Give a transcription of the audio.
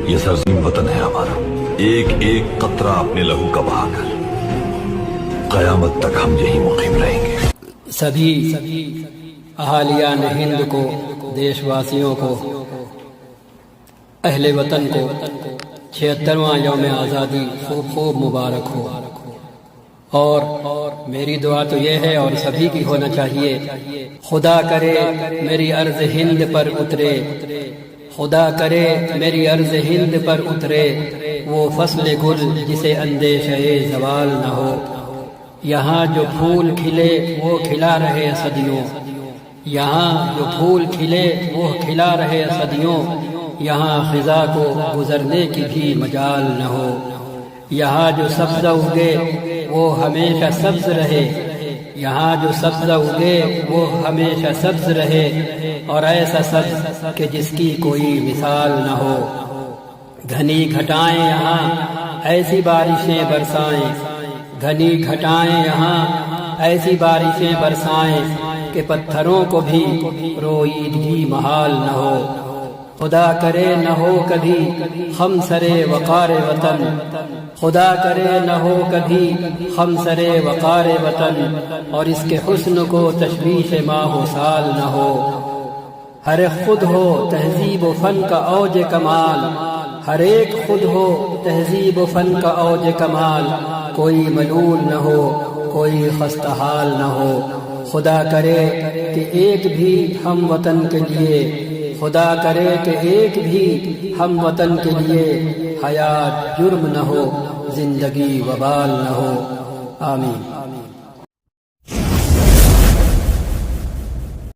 یہ سرزمین وطن ہے ہمارا، ایک ایک قطرہ اپنے لہو کا بہا کر قیامت تک ہم یہی مقیم رہیں گے۔ سبھی اہالیان ہند کو، دیش واسیوں کو، اہل وطن کو 76واں یوم آزادی خوب خوب مبارک ہو۔ اور میری دعا تو یہ ہے، اور سبھی کی ہونا چاہیے، خدا کرے میری ارض ہند پر اترے، خدا کرے میری ارض ہند پر اترے وہ فصل گل جسے اندیشہ زوال نہ ہو۔ یہاں جو پھول کھلے وہ کھلا رہے صدیوں، یہاں جو پھول کھلے وہ کھلا رہے صدیوں، یہاں خزاں کو گزرنے کی بھی مجال نہ ہو۔ یہاں جو سبزہ اگے وہ ہمیشہ سبز رہے، یہاں جو سبزہ اگے وہ ہمیشہ سبز رہے، اور ایسا سبز کہ جس کی کوئی مثال نہ ہو۔ گھنی گھٹائیں یہاں ایسی بارشیں برسائیں، گھنی گھٹائیں یہاں ایسی بارشیں برسائیں کہ پتھروں کو بھی رویدگی محال نہ ہو۔ خدا کرے نہ ہو کبھی ہم سرے وقار وطن، خدا کرے نہ ہو کبھی ہم سرے وقار وطن، اور اس کے حسن کو تشویش ماہ و سال نہ ہو۔ ہر ایک خود ہو تہذیب و فن کا اوج کمال، ہر ایک خود ہو تہذیب و فن کا اوج کمال، کوئی ملول نہ ہو کوئی خستہ حال نہ ہو۔ خدا کرے کہ ایک بھی ہم وطن کے لیے، خدا کرے کہ ایک بھی ہم وطن کے لیے حیات جرم نہ ہو، زندگی وبال نہ ہو۔ آمین۔